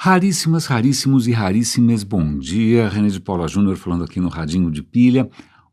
Raríssimas, raríssimos e raríssimas, bom dia. René de Paula Júnior falando aqui no Radinho de Pilha,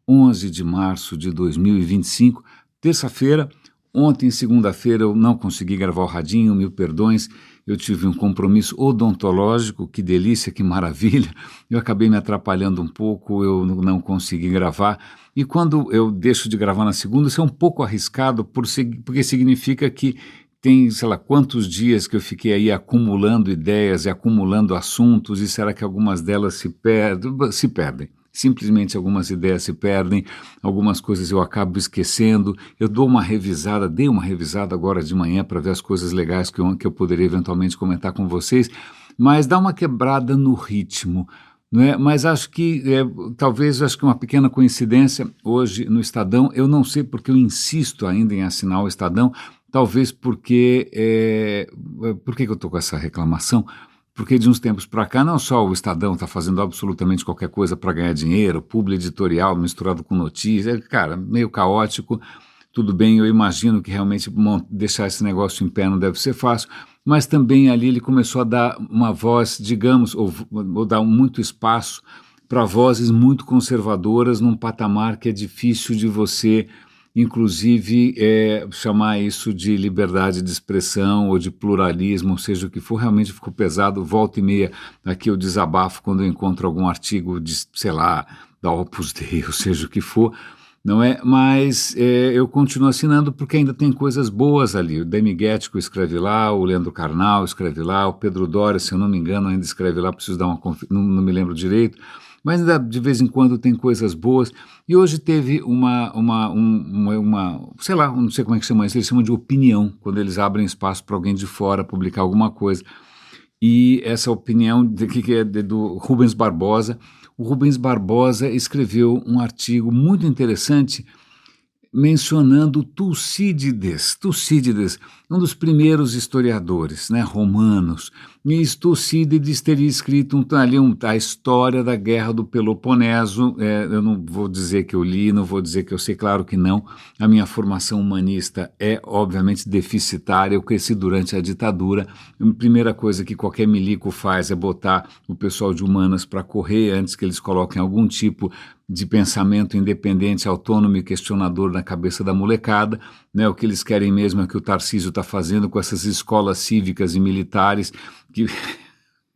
11 de março de 2025, terça-feira. Ontem, segunda-feira, eu não consegui gravar o Radinho, mil perdões. Eu tive um compromisso odontológico, que delícia, que maravilha. Eu acabei me atrapalhando um pouco, eu não consegui gravar. E quando eu deixo de gravar na segunda, isso é um pouco arriscado, porque significa que tem, sei lá, quantos dias que eu fiquei aí acumulando ideias e acumulando assuntos, e será que algumas delas se perdem? Simplesmente algumas ideias se perdem, algumas coisas eu acabo esquecendo, eu dei uma revisada agora de manhã para ver as coisas legais que eu poderia eventualmente comentar com vocês, mas dá uma quebrada no ritmo, não é? Mas acho que, acho que uma pequena coincidência, hoje no Estadão, eu não sei porque eu insisto ainda em assinar o Estadão, talvez porque, por que eu estou com essa reclamação? Porque de uns tempos para cá, não só o Estadão está fazendo absolutamente qualquer coisa para ganhar dinheiro, publi editorial misturado com notícia, cara, meio caótico, tudo bem, eu imagino que realmente deixar esse negócio em pé não deve ser fácil, mas também ali ele começou a dar uma voz, digamos, ou dar muito espaço para vozes muito conservadoras num patamar que é difícil de você, inclusive, chamar isso de liberdade de expressão ou de pluralismo, ou seja, o que for, realmente ficou pesado. Volta e meia aqui eu desabafo quando eu encontro algum artigo de, sei lá, da Opus Dei, ou seja, o que for, não é? Mas eu continuo assinando porque ainda tem coisas boas ali. O Demi Guético escreve lá, o Leandro Carnal escreve lá, o Pedro Doria, se eu não me engano, ainda escreve lá, preciso dar não me lembro direito, mas ainda de vez em quando tem coisas boas. E hoje teve sei lá, não sei como é que chama isso, eles chamam de opinião, quando eles abrem espaço para alguém de fora publicar alguma coisa. E essa opinião que é do Rubens Barbosa. O Rubens Barbosa escreveu um artigo muito interessante mencionando Tucídides, um dos primeiros historiadores, né, romanos. E Tucídides teria escrito a história da Guerra do Peloponeso. Eu não vou dizer que eu li, não vou dizer que eu sei, claro que não. A minha formação humanista é, obviamente, deficitária. Eu cresci durante a ditadura. A primeira coisa que qualquer milico faz é botar o pessoal de humanas para correr antes que eles coloquem algum tipo de pensamento independente, autônomo e questionador na cabeça da molecada, né? O que eles querem mesmo é o que o Tarcísio está fazendo com essas escolas cívicas e militares que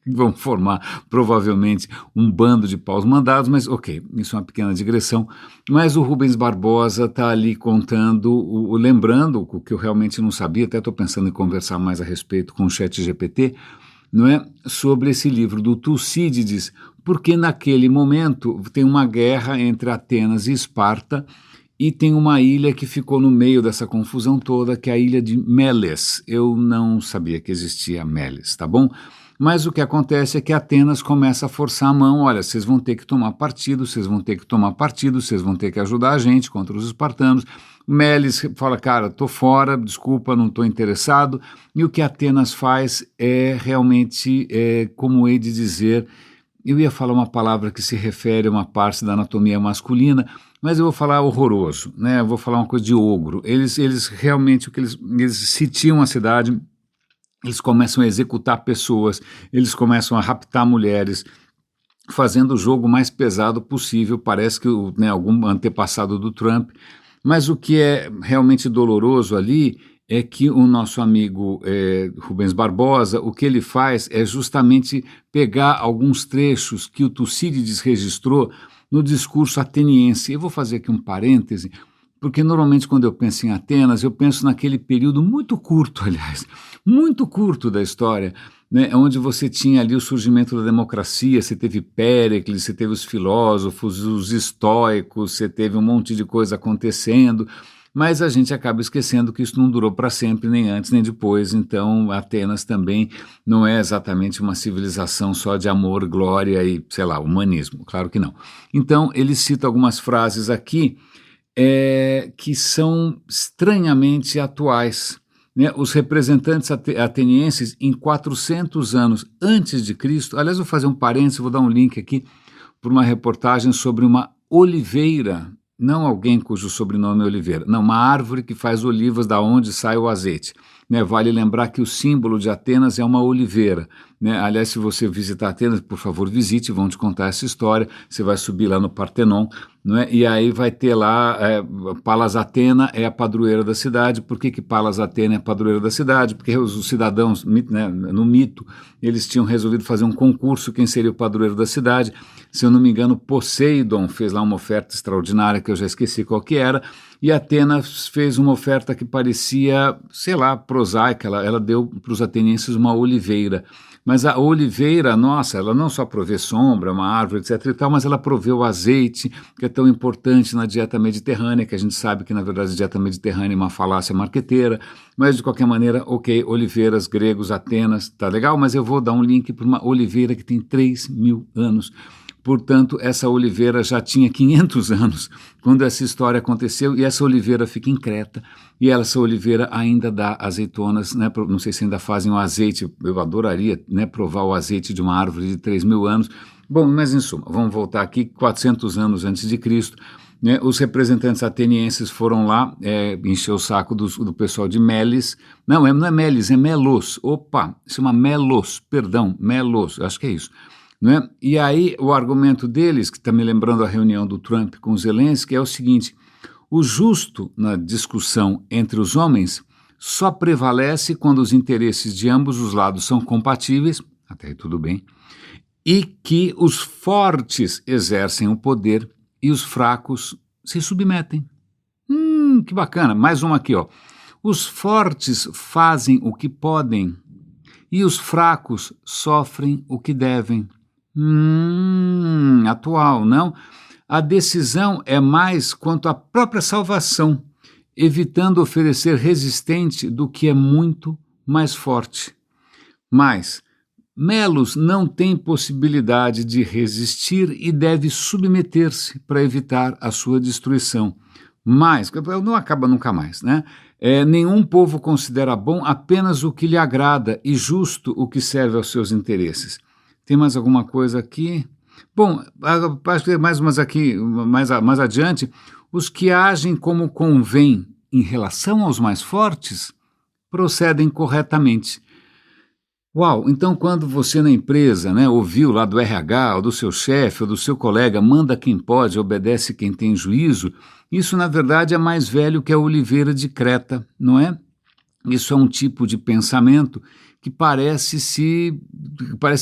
vão formar provavelmente um bando de paus mandados, mas ok, isso é uma pequena digressão. Mas o Rubens Barbosa está ali contando, lembrando o que eu realmente não sabia, até estou pensando em conversar mais a respeito com o ChatGPT, não é? Sobre esse livro do Tucídides, porque naquele momento tem uma guerra entre Atenas e Esparta e tem uma ilha que ficou no meio dessa confusão toda, que é a ilha de Meles. Eu não sabia que existia Meles, tá bom? Mas o que acontece é que Atenas começa a forçar a mão, olha, vocês vão ter que tomar partido, vocês vão ter que ajudar a gente contra os espartanos. Meles fala, cara, tô fora, desculpa, não estou interessado. E o que Atenas faz é realmente, como hei de dizer, eu ia falar uma palavra que se refere a uma parte da anatomia masculina, mas eu vou falar horroroso, né? Eu vou falar uma coisa de ogro. Eles realmente, eles sitiam a cidade, eles começam a executar pessoas, eles começam a raptar mulheres, fazendo o jogo mais pesado possível. Parece que algum antepassado do Trump. Mas o que é realmente doloroso ali é que o nosso amigo Rubens Barbosa, o que ele faz é justamente pegar alguns trechos que o Tucídides registrou no discurso ateniense. Eu vou fazer aqui um parêntese, porque normalmente quando eu penso em Atenas, eu penso naquele período muito curto, aliás, muito curto da história, né, onde você tinha ali o surgimento da democracia, você teve Péricles, você teve os filósofos, os estoicos, você teve um monte de coisa acontecendo, mas a gente acaba esquecendo que isso não durou para sempre, nem antes nem depois. Então Atenas também não é exatamente uma civilização só de amor, glória e, sei lá, humanismo, claro que não. Então ele cita algumas frases aqui que são estranhamente atuais, né? Os representantes atenienses em 400 anos antes de Cristo, aliás, vou fazer um parênteses, vou dar um link aqui para uma reportagem sobre uma oliveira, não alguém cujo sobrenome é Oliveira, não, uma árvore que faz olivas da onde sai o azeite. Né? Vale lembrar que o símbolo de Atenas é uma oliveira, né? Aliás, se você visitar Atenas, por favor, visite, vão te contar essa história. Você vai subir lá no Partenon, não é? E aí vai ter lá, Palas Atena é a padroeira da cidade. Por que Palas Atena é a padroeira da cidade? Porque os cidadãos, né, no mito, eles tinham resolvido fazer um concurso, quem seria o padroeiro da cidade. Se eu não me engano, Poseidon fez lá uma oferta extraordinária, que eu já esqueci qual que era, e Atenas fez uma oferta que parecia, sei lá, prosaica. Ela deu para os atenienses uma oliveira. Mas a oliveira, nossa, ela não só provê sombra, uma árvore, etc. e tal, mas ela provê o azeite, que é tão importante na dieta mediterrânea, que a gente sabe que, na verdade, a dieta mediterrânea é uma falácia marqueteira. Mas, de qualquer maneira, ok, oliveiras, gregos, Atenas, tá legal? Mas eu vou dar um link para uma oliveira que tem 3.000 anos. Portanto, essa oliveira já tinha 500 anos quando essa história aconteceu, e essa oliveira fica em Creta, e essa oliveira ainda dá azeitonas, né? Não sei se ainda fazem o azeite, eu adoraria, né, provar o azeite de uma árvore de 3.000 anos. Bom, mas em suma, vamos voltar aqui, 400 anos antes de Cristo, né, os representantes atenienses foram lá encher o saco do pessoal de Melis. Não é Melis, é Melos. Opa, chama Melos, perdão, Melos, acho que é isso. Né? E aí o argumento deles, que está me lembrando a reunião do Trump com Zelensky, é o seguinte: o justo na discussão entre os homens só prevalece quando os interesses de ambos os lados são compatíveis, até aí tudo bem, e que os fortes exercem o poder e os fracos se submetem. Que bacana, mais uma aqui, ó. Os fortes fazem o que podem e os fracos sofrem o que devem. Atual, não? A decisão é mais quanto à própria salvação, evitando oferecer resistente do que é muito mais forte. Mas Melos não tem possibilidade de resistir e deve submeter-se para evitar a sua destruição. Mas, não acaba nunca mais, né? Nenhum povo considera bom apenas o que lhe agrada e justo o que serve aos seus interesses. Tem mais alguma coisa aqui? Bom, acho que mais umas aqui, mais adiante. Os que agem como convém em relação aos mais fortes procedem corretamente. Uau, então quando você na empresa, né, ouviu lá do RH, ou do seu chefe, ou do seu colega, manda quem pode, obedece quem tem juízo, isso na verdade é mais velho que a oliveira de Creta, não é? Isso é um tipo de pensamento que parece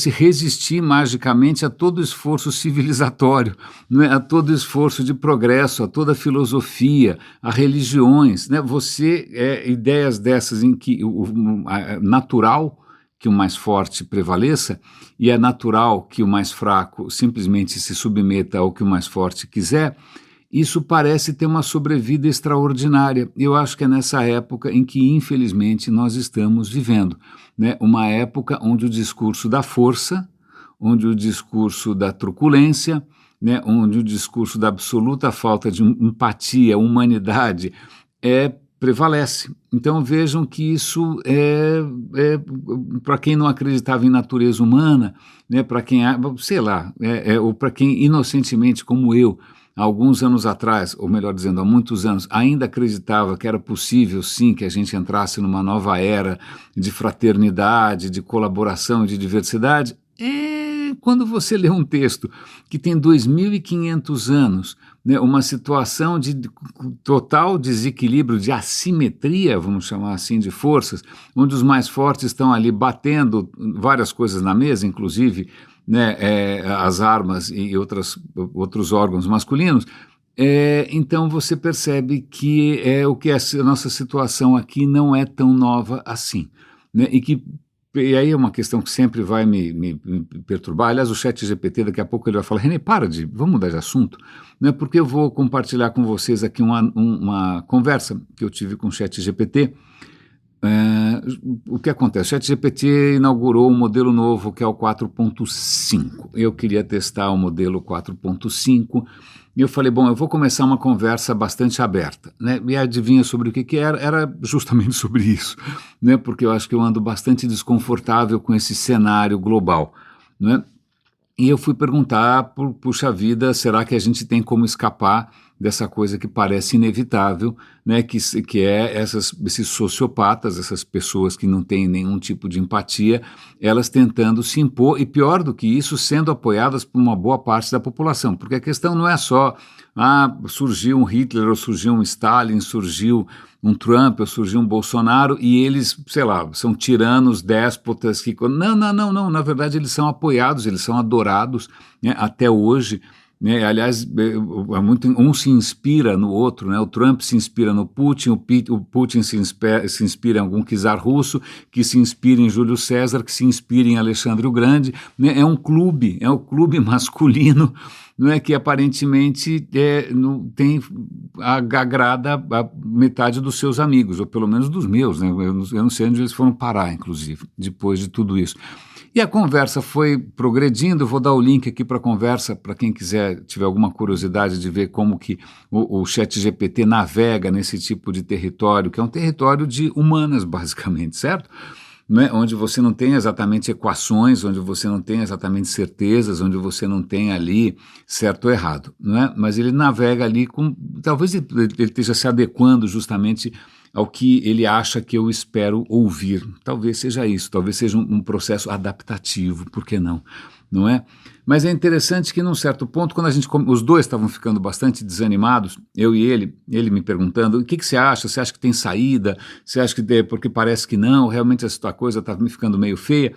resistir magicamente a todo esforço civilizatório, não é? A todo esforço de progresso, a toda filosofia, a religiões, né? Ideias dessas em que é natural que o mais forte prevaleça e é natural que o mais fraco simplesmente se submeta ao que o mais forte quiser, isso parece ter uma sobrevida extraordinária. Eu acho que é nessa época em que, infelizmente, nós estamos vivendo, né? Uma época onde o discurso da força, onde o discurso da truculência, né? Onde o discurso da absoluta falta de empatia, humanidade, prevalece. Então vejam que isso para quem não acreditava em natureza humana, né? Para quem, sei lá, ou para quem inocentemente, como eu, há alguns anos atrás, ou melhor dizendo, há muitos anos, ainda acreditava que era possível, sim, que a gente entrasse numa nova era de fraternidade, de colaboração, de diversidade. Quando você lê um texto que tem 2.500 anos, né, uma situação de total desequilíbrio, de assimetria, vamos chamar assim, de forças, onde os mais fortes estão ali batendo várias coisas na mesa, inclusive, né, as armas e outros órgãos masculinos, então você percebe que a nossa situação aqui não é tão nova assim, né, e aí é uma questão que sempre vai me perturbar. Aliás, o ChatGPT, daqui a pouco ele vai falar: René, vamos mudar de assunto, né, porque eu vou compartilhar com vocês aqui uma conversa que eu tive com o ChatGPT. O que acontece? O ChatGPT inaugurou um modelo novo que é o 4.5. Eu queria testar o modelo 4.5 e eu falei, bom, eu vou começar uma conversa bastante aberta, né? E adivinha sobre o que era? Era justamente sobre isso, né? Porque eu acho que eu ando bastante desconfortável com esse cenário global, né? E eu fui perguntar, puxa vida, será que a gente tem como escapar dessa coisa que parece inevitável, né, que é esses sociopatas, essas pessoas que não têm nenhum tipo de empatia, elas tentando se impor, e pior do que isso, sendo apoiadas por uma boa parte da população, porque a questão não é só, surgiu um Hitler, ou surgiu um Stalin, surgiu um Trump, ou surgiu um Bolsonaro, e eles, sei lá, são tiranos, déspotas, que... Não, na verdade eles são apoiados, eles são adorados, né, até hoje, né? Aliás, um se inspira no outro, né? O Trump se inspira no Putin, o Putin se inspira em algum czar russo, que se inspira em Júlio César, que se inspira em Alexandre o Grande, né? É um clube masculino, não é, que aparentemente agrada a metade dos seus amigos, ou pelo menos dos meus, né? Eu não sei onde eles foram parar, inclusive, depois de tudo isso. E a conversa foi progredindo. Vou dar o link aqui para a conversa, para quem tiver alguma curiosidade de ver como que o ChatGPT navega nesse tipo de território, que é um território de humanas, basicamente, certo? Né? Onde você não tem exatamente equações, onde você não tem exatamente certezas, onde você não tem ali certo ou errado, né? Mas ele navega ali talvez ele esteja se adequando justamente ao que ele acha que eu espero ouvir. Talvez seja isso, talvez seja um processo adaptativo, por que não? Não é? Mas é interessante que num certo ponto, quando os dois estavam ficando bastante desanimados, eu e ele me perguntando, o que você acha? Você acha que tem saída? Você acha que, porque parece que não, realmente essa coisa está me ficando meio feia?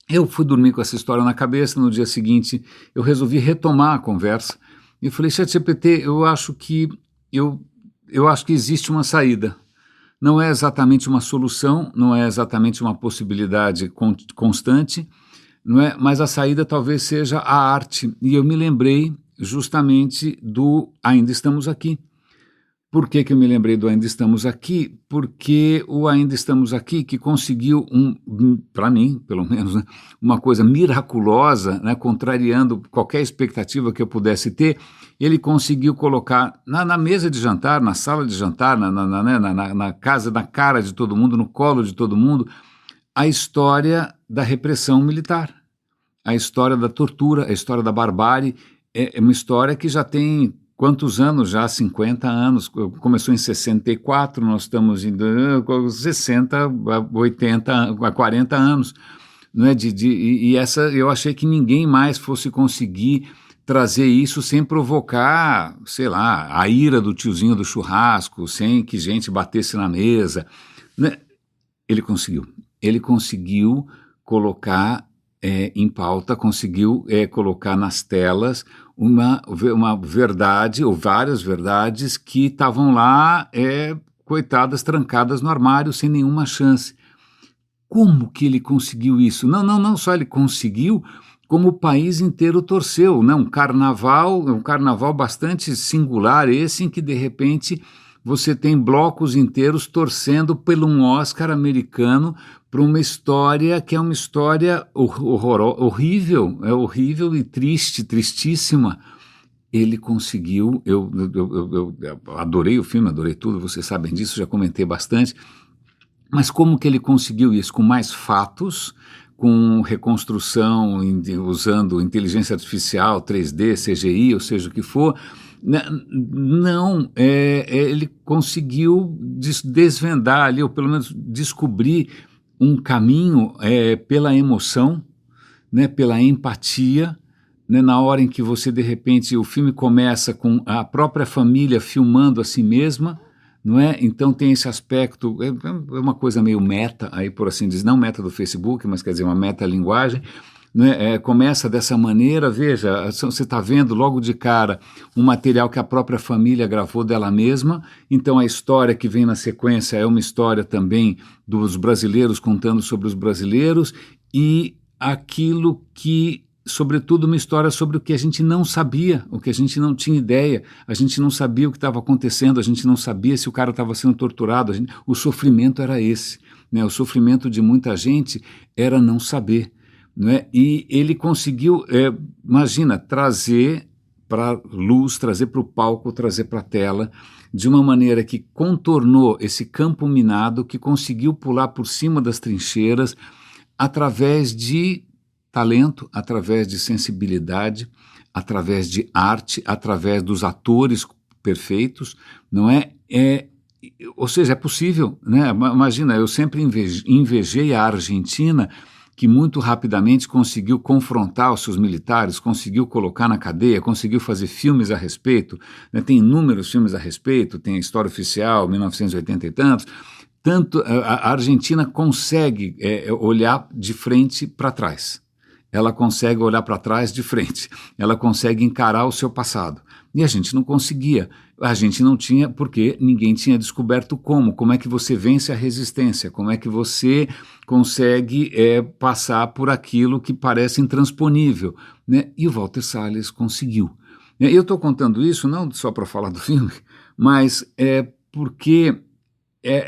Eu fui dormir com essa história na cabeça. No dia seguinte eu resolvi retomar a conversa e eu falei, ChatGPT, eu acho que existe uma saída. Não é exatamente uma solução, não é exatamente uma possibilidade constante, não é? Mas a saída talvez seja a arte. E eu me lembrei justamente do Ainda Estamos Aqui. Por que eu me lembrei do Ainda Estamos Aqui? Porque o Ainda Estamos Aqui, que conseguiu, para mim, pelo menos, né, uma coisa miraculosa, né, contrariando qualquer expectativa que eu pudesse ter, ele conseguiu colocar na mesa de jantar, na sala de jantar, na casa, na cara de todo mundo, no colo de todo mundo, a história da repressão militar, a história da tortura, a história da barbárie. É uma história que já tem... Quantos anos já? 50 anos. Começou em 64, nós estamos em 60, 80, 40 anos. Não é? E essa, eu achei que ninguém mais fosse conseguir trazer isso sem provocar, sei lá, a ira do tiozinho do churrasco, sem que gente batesse na mesa. Né? Ele conseguiu colocar em pauta, conseguiu colocar nas telas uma verdade, ou várias verdades, que estavam lá, coitadas, trancadas no armário, sem nenhuma chance. Como que ele conseguiu isso? Não só ele conseguiu, como o país inteiro torceu, né? Um carnaval bastante singular esse, em que de repente você tem blocos inteiros torcendo por um Oscar americano, para uma história que é uma história horrível, horrível e triste, tristíssima. Ele conseguiu, eu adorei o filme, adorei tudo, vocês sabem disso, já comentei bastante, mas como que ele conseguiu isso? Com mais fatos, com reconstrução, usando inteligência artificial, 3D, CGI, ou seja o que for. Não, ele conseguiu desvendar ali, ou pelo menos descobrir um caminho pela emoção, né, pela empatia, né, na hora em que você, de repente, o filme começa com a própria família filmando a si mesma, não é? Então tem esse aspecto, é uma coisa meio meta, aí por assim dizer, não meta do Facebook, mas quer dizer uma metalinguagem, né? Começa dessa maneira. Veja, você está vendo logo de cara um material que a própria família gravou dela mesma, então a história que vem na sequência é uma história também dos brasileiros contando sobre os brasileiros, e aquilo que, sobretudo, uma história sobre o que a gente não sabia, o que a gente não tinha ideia, a gente não sabia o que estava acontecendo, a gente não sabia se o cara estava sendo torturado, o sofrimento era esse, né? O sofrimento de muita gente era não saber. Né? E ele conseguiu, imagina, trazer para a luz, trazer para o palco, trazer para a tela, de uma maneira que contornou esse campo minado, que conseguiu pular por cima das trincheiras, através de talento, através de sensibilidade, através de arte, através dos atores perfeitos, não é? Ou seja, é possível, né? Imagina, eu sempre invejei a Argentina, que muito rapidamente conseguiu confrontar os seus militares, conseguiu colocar na cadeia, conseguiu fazer filmes a respeito, né? Tem inúmeros filmes a respeito, tem a História Oficial, 1980 e tantos. Tanto a Argentina consegue olhar de frente para trás. Ela consegue olhar para trás de frente. Ela consegue encarar o seu passado. E a gente não conseguia. A gente não tinha, porque ninguém tinha descoberto como. Como é que você vence a resistência? Como é que você consegue passar por aquilo que parece intransponível? Né? E o Walter Salles conseguiu. Eu estou contando isso não só para falar do filme, mas porque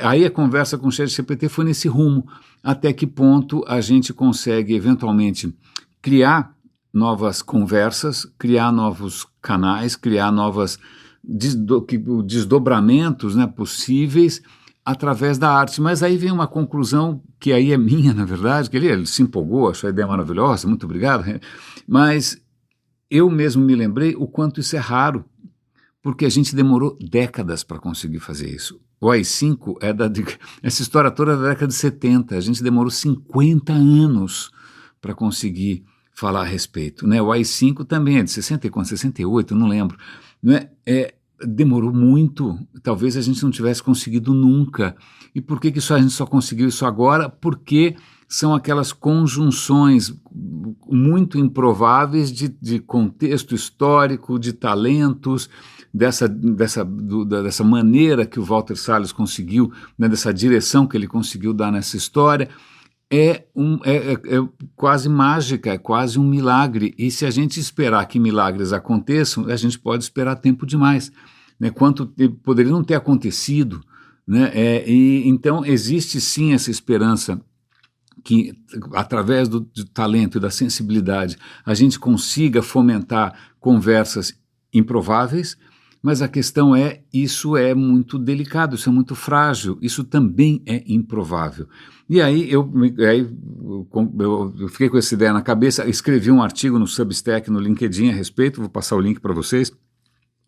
aí a conversa com o ChatGPT foi nesse rumo. Até que ponto a gente consegue, eventualmente, criar novas conversas, criar novos canais, criar novos desdobramentos, né, possíveis através da arte. Mas aí vem uma conclusão que aí é minha, na verdade, que ele se empolgou, achou a ideia maravilhosa, muito obrigado, mas eu mesmo me lembrei o quanto isso é raro, porque a gente demorou décadas para conseguir fazer isso. O AI-5 essa história toda é da década de 70, a gente demorou 50 anos para conseguir falar a respeito, né? O AI-5 também é de 68, não lembro, né? Demorou muito, talvez a gente não tivesse conseguido nunca. E por que a gente só conseguiu isso agora? Porque são aquelas conjunções muito improváveis de contexto histórico, de talentos, dessa maneira que o Walter Salles conseguiu, né, dessa direção que ele conseguiu dar nessa história. É quase mágica, é quase um milagre. E se a gente esperar que milagres aconteçam, a gente pode esperar tempo demais, né? Quanto poderia não ter acontecido, né? Então existe sim essa esperança que, através do talento e da sensibilidade, a gente consiga fomentar conversas improváveis. Mas a questão isso é muito delicado, isso é muito frágil, isso também é improvável. E aí eu fiquei com essa ideia na cabeça, escrevi um artigo no Substack, no LinkedIn a respeito, vou passar o link para vocês,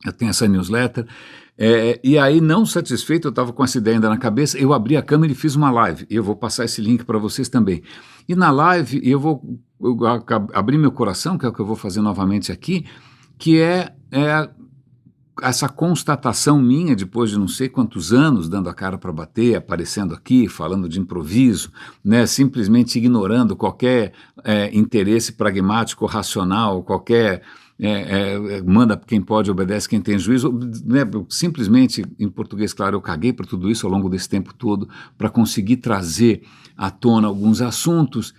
eu tenho essa newsletter, e aí não satisfeito, eu estava com essa ideia ainda na cabeça, eu abri a câmera e fiz uma live, e eu vou passar esse link para vocês também. E na live eu abrir meu coração, que é o que eu vou fazer novamente aqui, que essa constatação minha, depois de não sei quantos anos dando a cara para bater, aparecendo aqui, falando de improviso, né, simplesmente ignorando qualquer interesse pragmático, racional, qualquer manda quem pode, obedece quem tem juízo, né, simplesmente, em português claro, eu caguei para tudo isso ao longo desse tempo todo para conseguir trazer à tona alguns assuntos.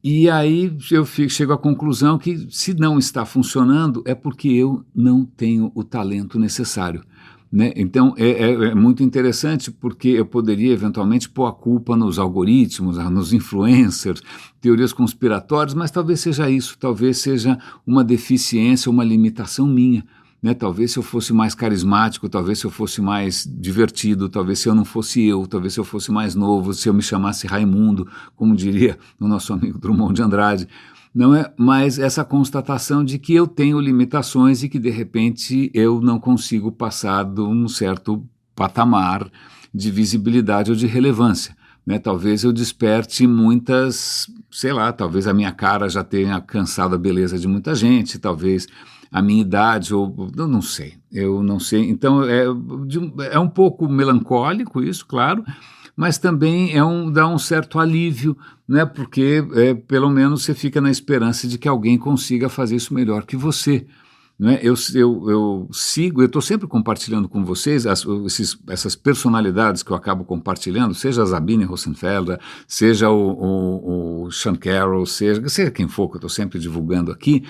E aí eu chego à conclusão que, se não está funcionando, é porque eu não tenho o talento necessário, né? Então é muito interessante, porque eu poderia eventualmente pôr a culpa nos algoritmos, nos influencers, teorias conspiratórias, mas talvez seja isso, talvez seja uma deficiência, uma limitação minha. Né, talvez se eu fosse mais carismático, talvez se eu fosse mais divertido, talvez se eu não fosse talvez se eu fosse mais novo, se eu me chamasse Raimundo, como diria o nosso amigo Drummond de Andrade, não é? Mas essa constatação de que eu tenho limitações e que de repente eu não consigo passar de um certo patamar de visibilidade ou de relevância. Né? Talvez eu desperte muitas, sei lá, talvez a minha cara já tenha alcançado a beleza de muita gente, talvez a minha idade, ou eu não sei. Então é um pouco melancólico isso, claro, mas também dá um certo alívio, né? Porque pelo menos você fica na esperança de que alguém consiga fazer isso melhor que você. Né? Eu estou sempre compartilhando com vocês essas personalidades que eu acabo compartilhando, seja a Sabine Rosenfelder, seja o Sean Carroll, seja quem for que eu estou sempre divulgando aqui,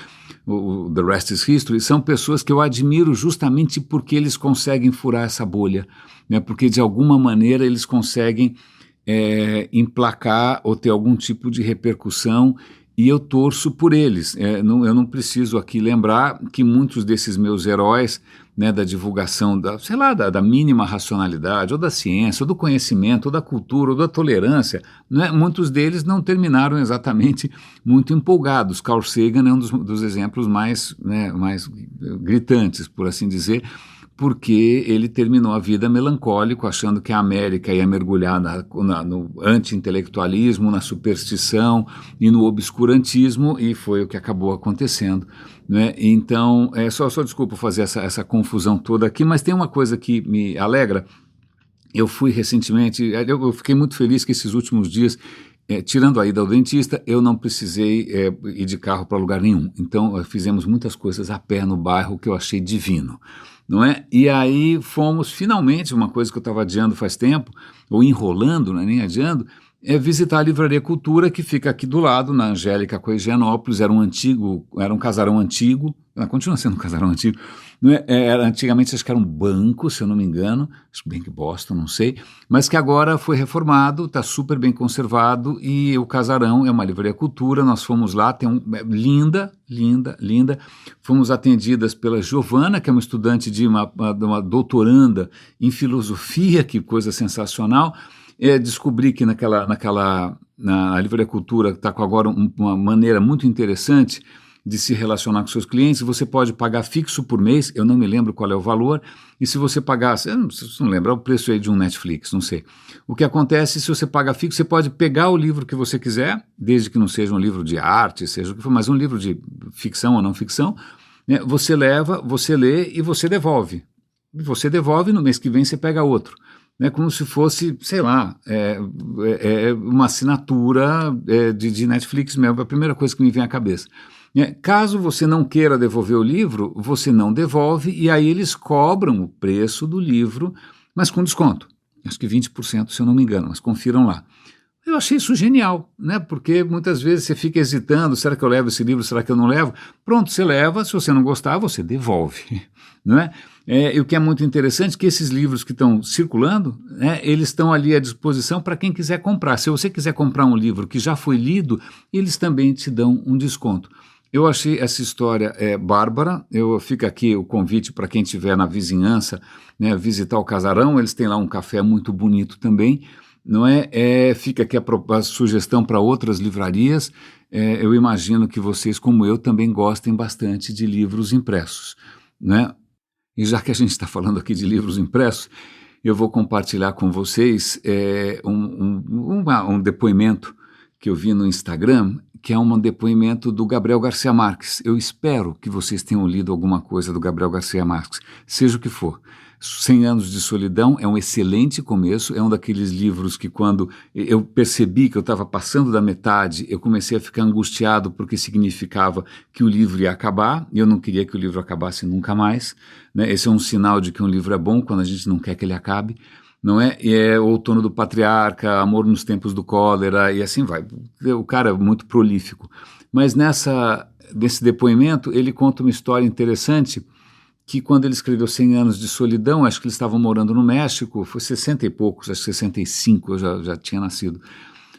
o The Rest is History, são pessoas que eu admiro justamente porque eles conseguem furar essa bolha, né? Porque de alguma maneira eles conseguem emplacar ou ter algum tipo de repercussão, e eu torço por eles. Eu não preciso aqui lembrar que muitos desses meus heróis, né, da divulgação da mínima racionalidade, ou da ciência, ou do conhecimento, ou da cultura, ou da tolerância, né, muitos deles não terminaram exatamente muito empolgados. Carl Sagan é um dos exemplos mais gritantes, por assim dizer, porque ele terminou a vida melancólico, achando que a América ia mergulhar no anti-intelectualismo, na superstição e no obscurantismo, e foi o que acabou acontecendo, né? Então, só desculpa fazer essa confusão toda aqui, mas tem uma coisa que me alegra. Eu fui recentemente, eu fiquei muito feliz que esses últimos dias, tirando a ida ao dentista, eu não precisei ir de carro para lugar nenhum. Então, fizemos muitas coisas a pé no bairro que eu achei divino, não é? E aí fomos finalmente, uma coisa que eu estava adiando faz tempo, ou enrolando, não é nem adiando, visitar a Livraria Cultura, que fica aqui do lado, na Angélica com Higienópolis. Era um casarão antigo, continua sendo um casarão antigo, não é? Antigamente acho que era um banco, se eu não me engano, acho bem que Boston, não sei, mas que agora foi reformado, está super bem conservado, e o casarão é uma Livraria Cultura. Nós fomos lá, linda, linda, linda. Fomos atendidas pela Giovana, que é uma estudante de uma doutoranda em filosofia, que coisa sensacional. Descobri que na Livraria Cultura está com agora uma maneira muito interessante de se relacionar com seus clientes. Você pode pagar fixo por mês, eu não me lembro qual é o valor, e se você pagar, você não lembra, é o preço aí de um Netflix, não sei. O que acontece, se você paga fixo, você pode pegar o livro que você quiser, desde que não seja um livro de arte, seja o que for, mas um livro de ficção ou não ficção, né? Você leva, você lê e você devolve. Você devolve, no mês que vem você pega outro. Né, como se fosse, sei lá, uma assinatura de Netflix mesmo, é a primeira coisa que me vem à cabeça. Caso você não queira devolver o livro, você não devolve, e aí eles cobram o preço do livro, mas com desconto. Acho que 20%, se eu não me engano, mas confiram lá. Eu achei isso genial, né? Porque muitas vezes você fica hesitando, será que eu levo esse livro, será que eu não levo? Pronto, você leva, se você não gostar, você devolve, não é? E o que é muito interessante é que esses livros que estão circulando, né, eles estão ali à disposição para quem quiser comprar. Se você quiser comprar um livro que já foi lido, eles também te dão um desconto. Eu achei essa história bárbara. Fica aqui o convite para quem estiver na vizinhança, né, visitar o casarão. Eles têm lá um café muito bonito também, não é? Fica aqui a sugestão para outras livrarias. Eu imagino que vocês, como eu, também gostem bastante de livros impressos, né? E já que a gente está falando aqui de livros impressos, eu vou compartilhar com vocês um depoimento que eu vi no Instagram, que é um depoimento do Gabriel Garcia Marques. Eu espero que vocês tenham lido alguma coisa do Gabriel Garcia Marques, seja o que for. 100 Anos de Solidão é um excelente começo, é um daqueles livros que quando eu percebi que eu estava passando da metade, eu comecei a ficar angustiado porque significava que o livro ia acabar, e eu não queria que o livro acabasse nunca mais, né? Esse é um sinal de que um livro é bom, quando a gente não quer que ele acabe, não é? E é O Outono do Patriarca, Amor nos Tempos do Cólera, e assim vai. O cara é muito prolífico. Mas nesse depoimento, ele conta uma história interessante, que quando ele escreveu 100 Anos de Solidão, acho que eles estavam morando no México, foi 60 e poucos, acho que 65, eu já tinha nascido,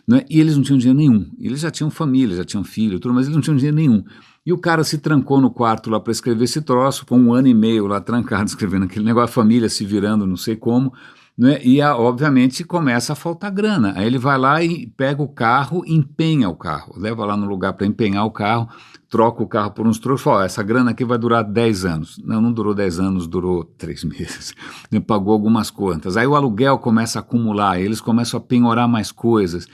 né? E eles não tinham dinheiro nenhum, eles já tinham família, já tinham filho, tudo, mas eles não tinham dinheiro nenhum. E o cara se trancou no quarto lá para escrever esse troço, com 1 ano e meio lá trancado escrevendo aquele negócio, a família se virando, não sei como, né? E obviamente começa a faltar grana. Aí ele vai lá e pega o carro, empenha o carro, leva lá no lugar para empenhar o carro, troca o carro por uns trocos, fala, essa grana aqui vai durar 10 anos. Não durou 10 anos, durou 3 meses. Ele pagou algumas contas. Aí o aluguel começa a acumular, eles começam a penhorar mais coisas.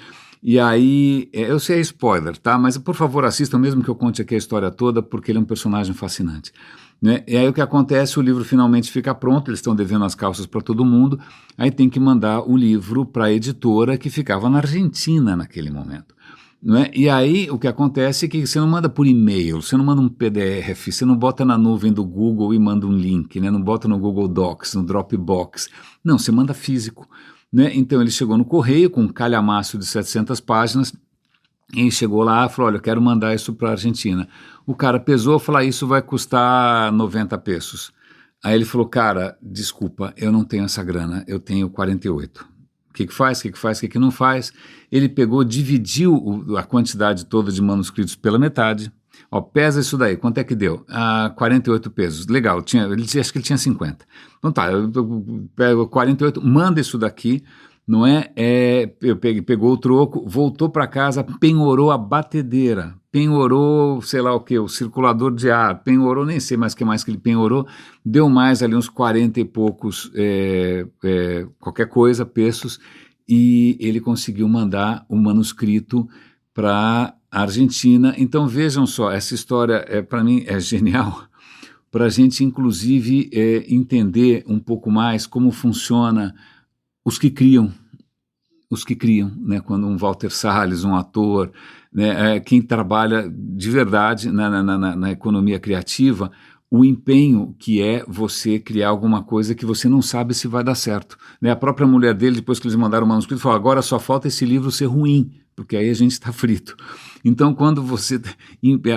E aí, eu sei é spoiler, tá? Mas por favor assistam, mesmo que eu conte aqui a história toda, porque ele é um personagem fascinante, né? E aí o que acontece, o livro finalmente fica pronto, eles estão devendo as calças para todo mundo, aí tem que mandar o livro para a editora que ficava na Argentina naquele momento. Não é? E aí o que acontece é que você não manda por e-mail, você não manda um PDF, você não bota na nuvem do Google e manda um link, né? Não bota no Google Docs, no Dropbox, não, você manda físico, né? Então ele chegou no correio com um calhamaço de 700 páginas, e chegou lá e falou, olha, eu quero mandar isso para a Argentina. O cara pesou e falou, isso vai custar 90 pesos. Aí ele falou, cara, desculpa, eu não tenho essa grana, eu tenho 48. O que faz, o que não faz? Ele pegou, dividiu a quantidade toda de manuscritos pela metade. Ó, pesa isso daí, quanto é que deu? 48 pesos, legal, acho que ele tinha 50. Então tá, eu pego 48, manda isso daqui, não é? Pegou o troco, voltou para casa, penhorou a batedeira, penhorou, sei lá o que, o circulador de ar, penhorou, nem sei mais o que mais que ele penhorou, deu mais ali uns 40 e poucos, qualquer coisa, pesos, e ele conseguiu mandar o manuscrito para a Argentina. Então vejam só, essa história para mim é genial, para a gente inclusive entender um pouco mais como funciona os que criam, né? Quando um Walter Salles, um ator, né? Quem trabalha de verdade na economia criativa, o empenho que é você criar alguma coisa que você não sabe se vai dar certo, né? A própria mulher dele, depois que eles mandaram o manuscrito, falou, agora só falta esse livro ser ruim, porque aí a gente está frito. Então, quando você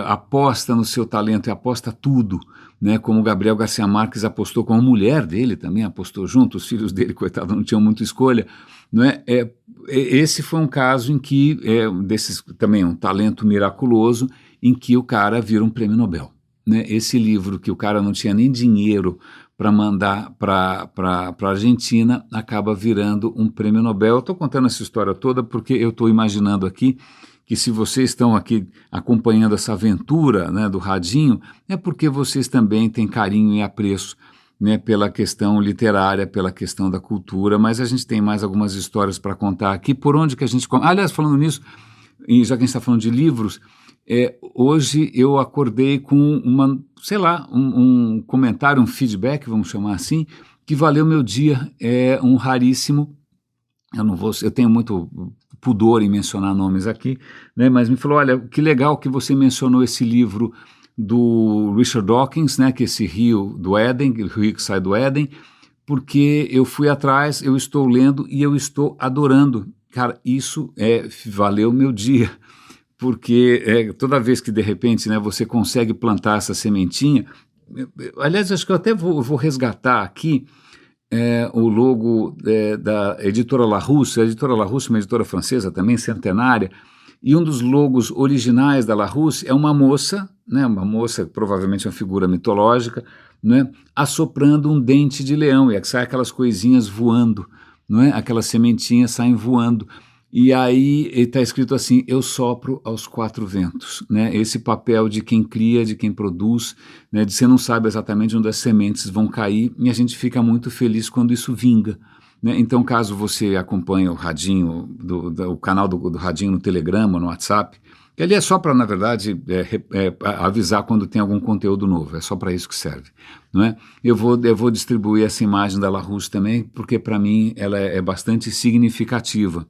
aposta no seu talento e aposta tudo, né, como o Gabriel Garcia Marques apostou, como a mulher dele também apostou junto, os filhos dele, coitado, não tinham muita escolha, não é? Esse foi um caso em que, também um talento miraculoso, em que o cara vira um prêmio Nobel. Né? Esse livro que o cara não tinha nem dinheiro para mandar para a Argentina, acaba virando um prêmio Nobel. Eu estou contando essa história toda porque eu estou imaginando aqui que se vocês estão aqui acompanhando essa aventura, né, do Radinho, é porque vocês também têm carinho e apreço, né, pela questão literária, pela questão da cultura, mas a gente tem mais algumas histórias para contar aqui. Por onde que a gente... Aliás, falando nisso, e já que a gente está falando de livros, hoje eu acordei com um comentário, um feedback, vamos chamar assim, que valeu meu dia, um raríssimo, eu tenho muito pudor em mencionar nomes aqui, né, mas me falou, olha, que legal que você mencionou esse livro do Richard Dawkins, né, que é esse rio do Éden, o rio que sai do Éden, porque eu fui atrás, eu estou lendo e eu estou adorando. Cara, isso valeu meu dia, porque toda vez que de repente, né, você consegue plantar essa sementinha, aliás, acho que eu até vou resgatar aqui o logo da editora Larousse. A editora Larousse é uma editora francesa também, centenária, e um dos logos originais da Larousse é uma moça, né, provavelmente uma figura mitológica, né, assoprando um dente de leão, e sai aquelas coisinhas voando, não é? Aquelas sementinhas saem voando. E aí está escrito assim, eu sopro aos quatro ventos, né? Esse papel de quem cria, de quem produz, né? De você não sabe exatamente onde as sementes vão cair, e a gente fica muito feliz quando isso vinga, né? Então, caso você acompanhe o Radinho, o canal do Radinho no Telegram, no WhatsApp, que ali é só para, na verdade, avisar quando tem algum conteúdo novo, é só para isso que serve, não é? Eu vou distribuir essa imagem da Larousse também, porque para mim ela é bastante significativa.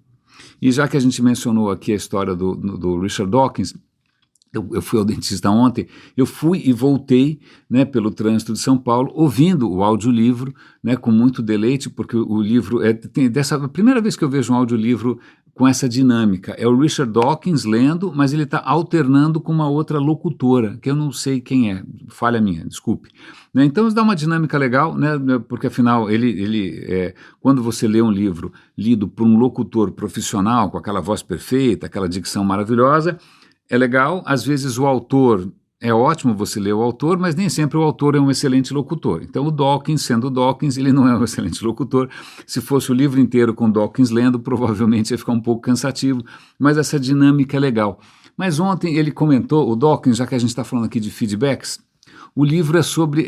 E já que a gente mencionou aqui a história do Richard Dawkins, eu fui ao dentista ontem, eu fui e voltei, né, pelo trânsito de São Paulo, ouvindo o audiolivro, né, com muito deleite, porque o livro a primeira vez que eu vejo um audiolivro com essa dinâmica. É o Richard Dawkins lendo, mas ele está alternando com uma outra locutora, que eu não sei quem é, falha minha, desculpe. Né, então isso dá uma dinâmica legal, né, porque afinal quando você lê um livro lido por um locutor profissional, com aquela voz perfeita, aquela dicção maravilhosa, é legal. Às vezes o autor, é ótimo você ler o autor, mas nem sempre o autor é um excelente locutor. Então o Dawkins, sendo o Dawkins, ele não é um excelente locutor. Se fosse o livro inteiro com Dawkins lendo, provavelmente ia ficar um pouco cansativo, mas essa dinâmica é legal. Mas ontem ele comentou, o Dawkins, já que a gente está falando aqui de feedbacks, o livro é sobre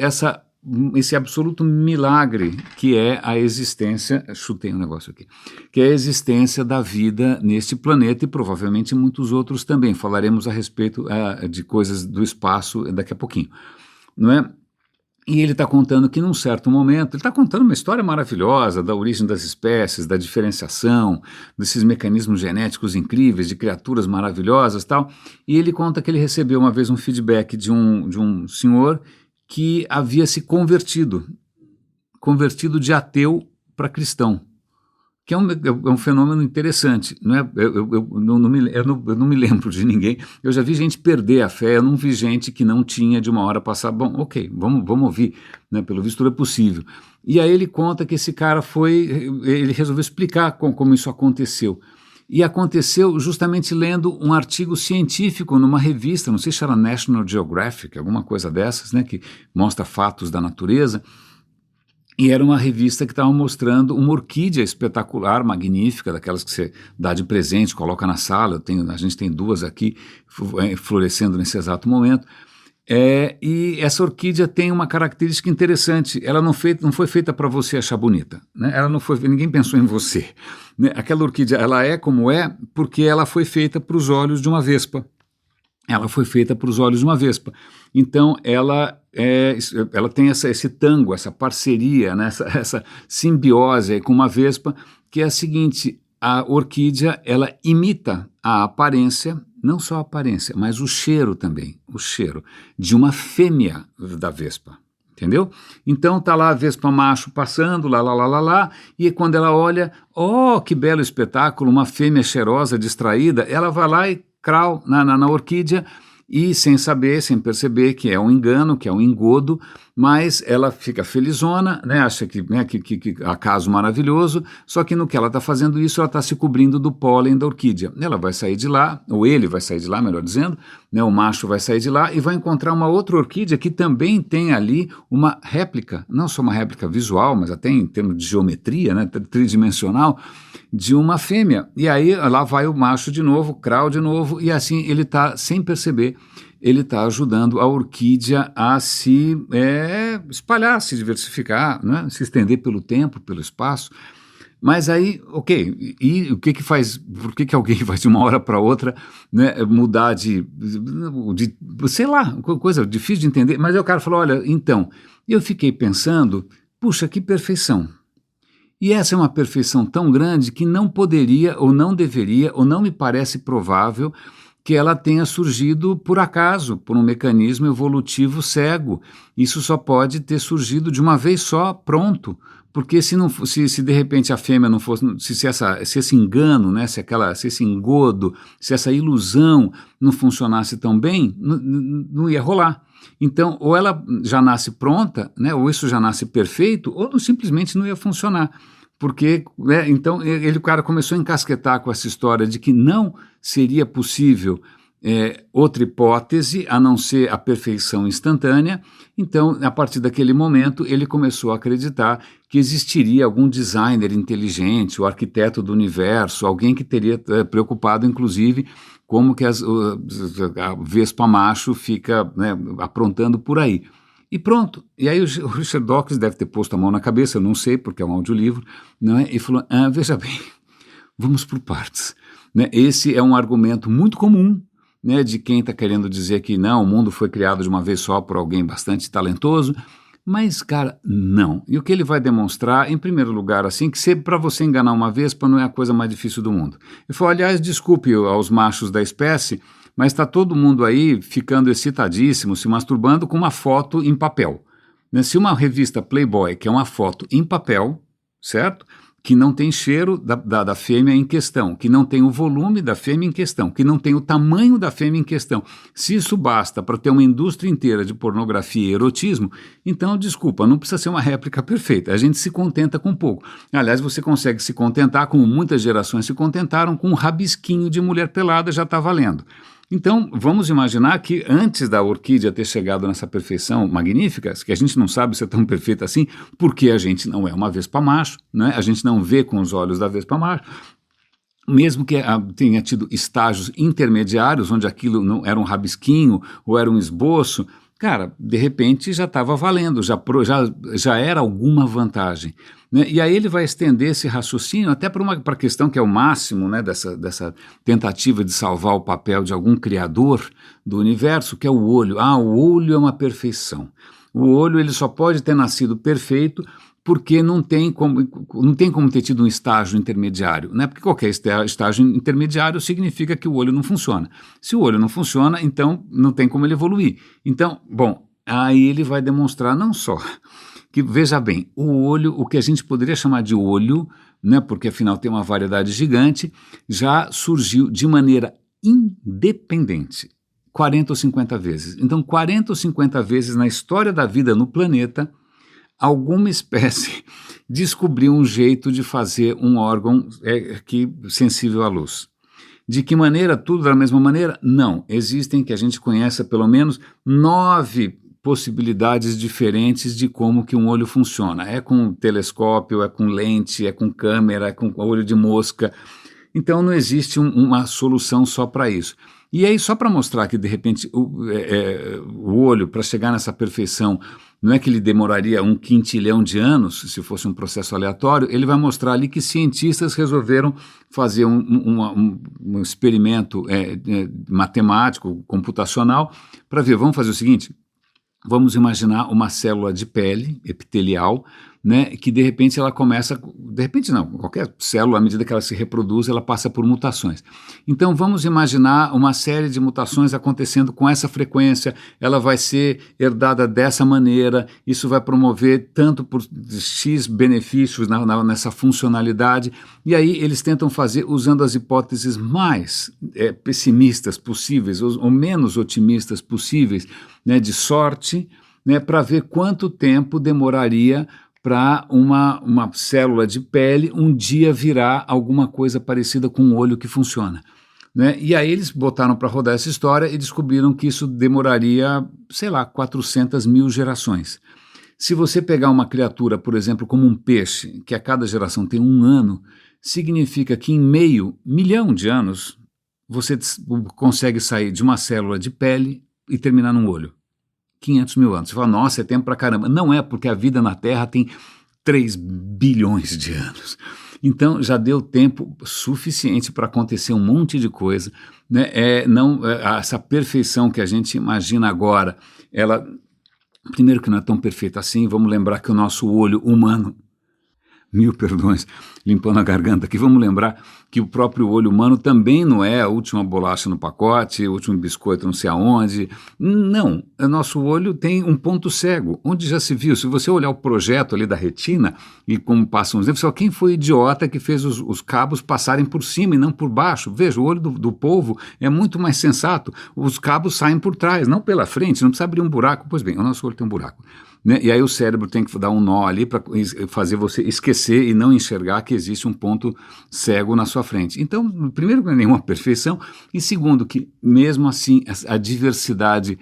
esse absoluto milagre que é a existência, chutei um negócio aqui, que é a existência da vida neste planeta e provavelmente muitos outros também. Falaremos a respeito de coisas do espaço daqui a pouquinho, não é? E ele está contando que num certo momento, ele está contando uma história maravilhosa da origem das espécies, da diferenciação, desses mecanismos genéticos incríveis, de criaturas maravilhosas e tal, e ele conta que ele recebeu uma vez um feedback de um senhor que havia se convertido de ateu para cristão, que é um fenômeno interessante, não é? Eu não me lembro de ninguém, eu já vi gente perder a fé, eu não vi gente que não tinha de uma hora passar, bom, ok, vamos ouvir, né? Pelo visto tudo é possível. E aí ele conta que esse cara ele resolveu explicar como isso aconteceu. E aconteceu justamente lendo um artigo científico numa revista, não sei se era National Geographic, alguma coisa dessas, né, que mostra fatos da natureza, E era uma revista que estava mostrando uma orquídea espetacular, magnífica, daquelas que você dá de presente, coloca na sala. A gente tem duas aqui florescendo nesse exato momento. E essa orquídea tem uma característica interessante. Ela não foi feita para você achar bonita, né? Ninguém pensou em você, né? Aquela orquídea, ela é como é porque ela foi feita para os olhos de uma vespa. Ela foi feita para os olhos de uma vespa. Então, ela tem esse tango, essa parceria, né? essa simbiose com uma vespa, que é a seguinte: a orquídea, ela imita a aparência, não só a aparência, mas o cheiro também, o cheiro de uma fêmea da vespa. Entendeu? Então tá lá a vespa macho passando, lá, e quando ela olha, que belo espetáculo, uma fêmea cheirosa, distraída, ela vai lá e crau na orquídea, e sem saber, sem perceber que é um engano, que é um engodo, mas ela fica felizona, né, acha que acaso maravilhoso, só que no que ela está fazendo isso, ela está se cobrindo do pólen da orquídea. Ela vai sair de lá, ou ele vai sair de lá, melhor dizendo, né, o macho vai sair de lá e vai encontrar uma outra orquídea que também tem ali uma réplica, não só uma réplica visual, mas até em termos de geometria, né, tridimensional, de uma fêmea. E aí lá vai o macho de novo, crau de novo, e assim ele está, sem perceber, ele está ajudando a orquídea a se espalhar, se diversificar, né? Se estender pelo tempo, pelo espaço. Mas aí, ok, e o que faz, por que alguém vai de uma hora para outra, né, mudar de, sei lá, coisa difícil de entender, mas aí o cara falou, olha, então, eu fiquei pensando, puxa, que perfeição. E essa é uma perfeição tão grande que não poderia, ou não deveria, ou não me parece provável que ela tenha surgido por acaso, por um mecanismo evolutivo cego. Isso só pode ter surgido de uma vez só, pronto. Porque se de repente a fêmea não fosse, se esse engano, né, se esse engodo, se essa ilusão não funcionasse tão bem, não ia rolar. Então, ou ela já nasce pronta, né, ou isso já nasce perfeito, ou simplesmente não ia funcionar. Porque, né, então, o cara começou a encasquetar com essa história de que não seria possível outra hipótese a não ser a perfeição instantânea. Então, a partir daquele momento, ele começou a acreditar que existiria algum designer inteligente, o arquiteto do universo, alguém que teria preocupado, inclusive, como que a vespa macho fica, né, aprontando por aí. E pronto. E aí o Richard Dawkins deve ter posto a mão na cabeça, eu não sei, porque é um audiolivro, né, e falou, veja bem, vamos por partes. Né, esse é um argumento muito comum, né, de quem está querendo dizer que não, o mundo foi criado de uma vez só por alguém bastante talentoso, mas, cara, não. E o que ele vai demonstrar, em primeiro lugar, assim, que para você enganar uma vespa não é a coisa mais difícil do mundo. Ele falou, aliás, desculpe aos machos da espécie, mas está todo mundo aí ficando excitadíssimo, se masturbando com uma foto em papel. Né? Se uma revista Playboy, que é uma foto em papel, certo? Que não tem cheiro da fêmea em questão, que não tem o volume da fêmea em questão, que não tem o tamanho da fêmea em questão. Se isso basta para ter uma indústria inteira de pornografia e erotismo, então, desculpa, não precisa ser uma réplica perfeita. A gente se contenta com pouco. Aliás, você consegue se contentar, como muitas gerações se contentaram, com um rabisquinho de mulher pelada, já está valendo. Então, vamos imaginar que antes da orquídea ter chegado nessa perfeição magnífica, que a gente não sabe se é tão perfeita assim, porque a gente não é uma vespa macho, né? A gente não vê com os olhos da vespa macho, mesmo que tenha tido estágios intermediários, onde aquilo não era um rabisquinho ou era um esboço, cara, de repente já estava valendo, já era alguma vantagem. Né? E aí ele vai estender esse raciocínio até para a questão que é o máximo, né, dessa tentativa de salvar o papel de algum criador do universo, que é o olho. O olho é uma perfeição. O olho ele só pode ter nascido perfeito porque não tem como ter tido um estágio intermediário, né? Porque qualquer estágio intermediário significa que o olho não funciona. Se o olho não funciona, então não tem como ele evoluir. Então, bom, aí ele vai demonstrar não só que, veja bem, o olho, o que a gente poderia chamar de olho, né? Porque afinal tem uma variedade gigante, já surgiu de maneira independente 40 ou 50 vezes. Então, 40 ou 50 vezes na história da vida no planeta, alguma espécie descobriu um jeito de fazer um órgão sensível à luz. De que maneira? Tudo da mesma maneira? Não. Existem, que a gente conhece, pelo menos 9 possibilidades diferentes de como que um olho funciona. É com telescópio, é com lente, é com câmera, é com olho de mosca. Então não existe uma solução só para isso. E aí, só para mostrar que, de repente, o olho, para chegar nessa perfeição, não é que ele demoraria 1 quintilhão de anos, se fosse um processo aleatório, ele vai mostrar ali que cientistas resolveram fazer um experimento matemático, computacional, para ver, vamos fazer o seguinte, vamos imaginar uma célula de pele epitelial, né, que de repente ela começa, de repente não, qualquer célula, à medida que ela se reproduz, ela passa por mutações. Então vamos imaginar uma série de mutações acontecendo com essa frequência, ela vai ser herdada dessa maneira, isso vai promover tanto por X benefícios nessa funcionalidade, e aí eles tentam fazer usando as hipóteses mais pessimistas possíveis, ou menos otimistas possíveis, né, de sorte, né, para ver quanto tempo demoraria para uma célula de pele um dia virar alguma coisa parecida com um olho que funciona. Né? E aí eles botaram para rodar essa história e descobriram que isso demoraria, sei lá, 400 mil gerações. Se você pegar uma criatura, por exemplo, como um peixe, que a cada geração tem 1 ano, significa que em meio milhão de anos você consegue sair de uma célula de pele e terminar num olho. 500 mil anos. Você fala, nossa, é tempo pra caramba. Não é, porque a vida na Terra tem 3 bilhões de anos. Então, já deu tempo suficiente para acontecer um monte de coisa. Né? Essa perfeição que a gente imagina agora, ela, primeiro que não é tão perfeita assim, vamos lembrar que o nosso olho humano, 1000 perdões, limpando a garganta aqui, vamos lembrar que o próprio olho humano também não é a última bolacha no pacote, o último biscoito não sei aonde, não, o nosso olho tem um ponto cego, onde já se viu, se você olhar o projeto ali da retina e como passam os dedos, só quem foi idiota que fez os cabos passarem por cima e não por baixo, veja, o olho do povo é muito mais sensato, os cabos saem por trás, não pela frente, não precisa abrir um buraco, pois bem, o nosso olho tem um buraco. Né? E aí o cérebro tem que dar um nó ali para fazer você esquecer e não enxergar que existe um ponto cego na sua frente. Então, primeiro, não é nenhuma perfeição, e segundo, que mesmo assim a diversidade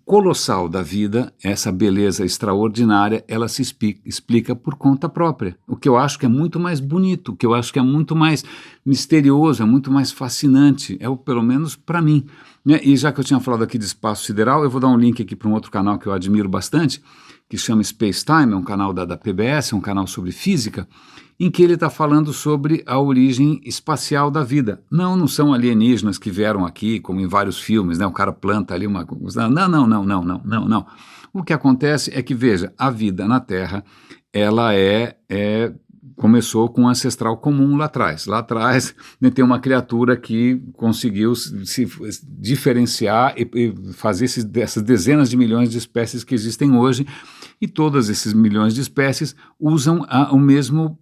colossal da vida, essa beleza extraordinária, ela se explica por conta própria. O que eu acho que é muito mais bonito, o que eu acho que é muito mais misterioso, é muito mais fascinante, pelo menos para mim. Né? E já que eu tinha falado aqui de espaço sideral, eu vou dar um link aqui para um outro canal que eu admiro bastante, que chama Space Time, é um canal da PBS, é um canal sobre física, em que ele está falando sobre a origem espacial da vida. Não são alienígenas que vieram aqui, como em vários filmes, né? O cara planta ali uma coisa. Não. O que acontece é que, veja, a vida na Terra, ela começou com um ancestral comum lá atrás. Lá atrás, né, tem uma criatura que conseguiu se diferenciar e fazer essas dezenas de milhões de espécies que existem hoje, e todas esses milhões de espécies usam o mesmo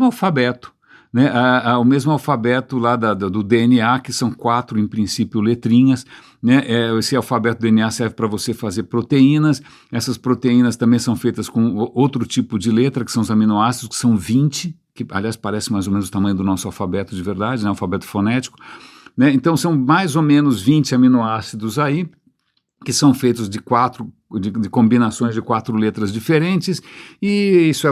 alfabeto. Né, o mesmo alfabeto lá do DNA, que são 4, em princípio, letrinhas. Né, esse alfabeto do DNA serve para você fazer proteínas. Essas proteínas também são feitas com outro tipo de letra, que são os aminoácidos, que são 20, que, aliás, parece mais ou menos o tamanho do nosso alfabeto de verdade, né, alfabeto fonético. Né, então, são mais ou menos 20 aminoácidos aí, que são feitos de combinações de 4 letras diferentes, e isso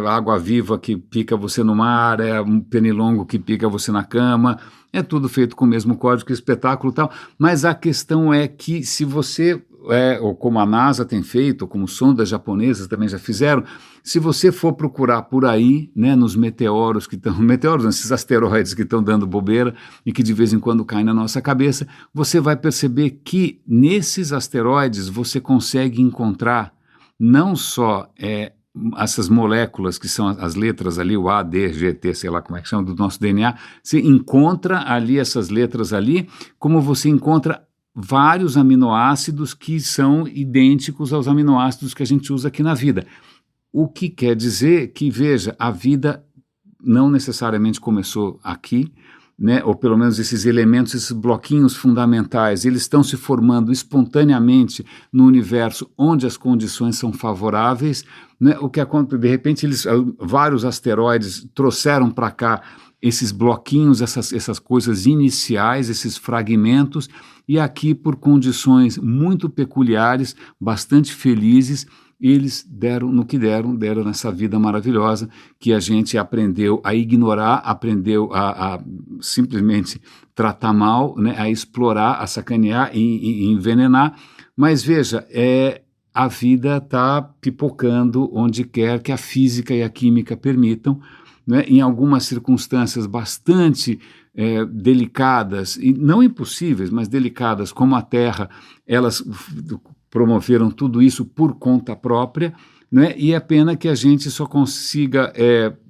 água viva que pica você no mar, um pernilongo que pica você na cama, é tudo feito com o mesmo código, que espetáculo e tal, mas a questão é que se você, ou como a NASA tem feito, ou como sondas japonesas também já fizeram, se você for procurar por aí, né, nos meteoros, esses asteroides que estão dando bobeira e que de vez em quando caem na nossa cabeça, você vai perceber que nesses asteroides você consegue encontrar não só essas moléculas que são as letras ali, o A, D, G, T, sei lá como é que chama, do nosso DNA, você encontra ali essas letras ali, como você encontra vários aminoácidos que são idênticos aos aminoácidos que a gente usa aqui na vida. O que quer dizer que, veja, a vida não necessariamente começou aqui, né, ou pelo menos esses elementos, esses bloquinhos fundamentais, eles estão se formando espontaneamente no universo onde as condições são favoráveis. Né, o que acontece, de repente, vários asteroides trouxeram para cá esses bloquinhos, essas coisas iniciais, esses fragmentos, e aqui, por condições muito peculiares, bastante felizes, eles deram no que deram nessa vida maravilhosa que a gente aprendeu a ignorar, aprendeu a simplesmente tratar mal, né, a explorar, a sacanear e envenenar. Mas veja, a vida está pipocando onde quer que a física e a química permitam, né, em algumas circunstâncias bastante delicadas, e não impossíveis, mas delicadas, como a Terra, elas promoveram tudo isso por conta própria, né, e é pena que a gente só consiga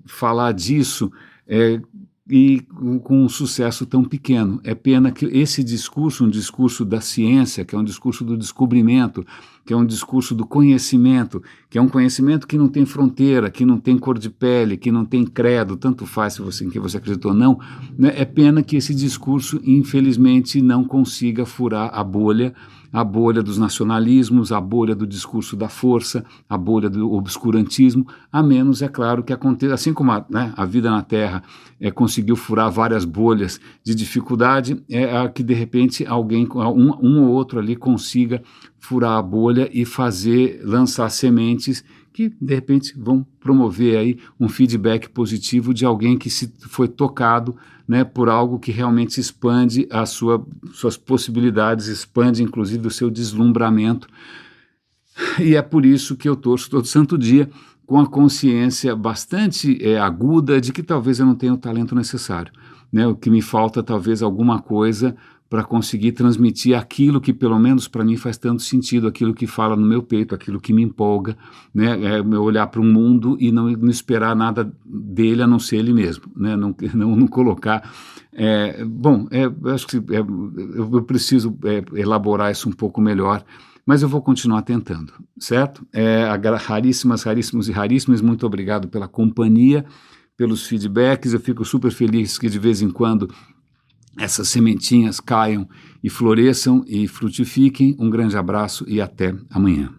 falar disso e com um sucesso tão pequeno. É pena que esse discurso, um discurso da ciência, que é um discurso do descobrimento, que é um discurso do conhecimento, que é um conhecimento que não tem fronteira, que não tem cor de pele, que não tem credo, tanto faz se você, em que você acredita ou não, né? É pena que esse discurso, infelizmente, não consiga furar a bolha dos nacionalismos, a bolha do discurso da força, a bolha do obscurantismo, a menos, é claro, que aconteça, assim como a vida na Terra conseguiu furar várias bolhas de dificuldade, que de repente alguém, um ou outro ali consiga furar a bolha e lançar sementes que de repente vão promover aí um feedback positivo de alguém que foi tocado, né, por algo que realmente expande suas possibilidades, expande inclusive o seu deslumbramento. E é por isso que eu torço todo santo dia com a consciência bastante aguda de que talvez eu não tenha o talento necessário, né? O que me falta talvez alguma coisa para conseguir transmitir aquilo que pelo menos para mim faz tanto sentido, aquilo que fala no meu peito, aquilo que me empolga, né? Eu olhar para o mundo e não esperar nada dele a não ser ele mesmo, né? Não colocar... acho que eu preciso elaborar isso um pouco melhor, mas eu vou continuar tentando, certo? Raríssimos e raríssimos, muito obrigado pela companhia, pelos feedbacks, eu fico super feliz que de vez em quando essas sementinhas caiam e floresçam e frutifiquem. Um grande abraço e até amanhã.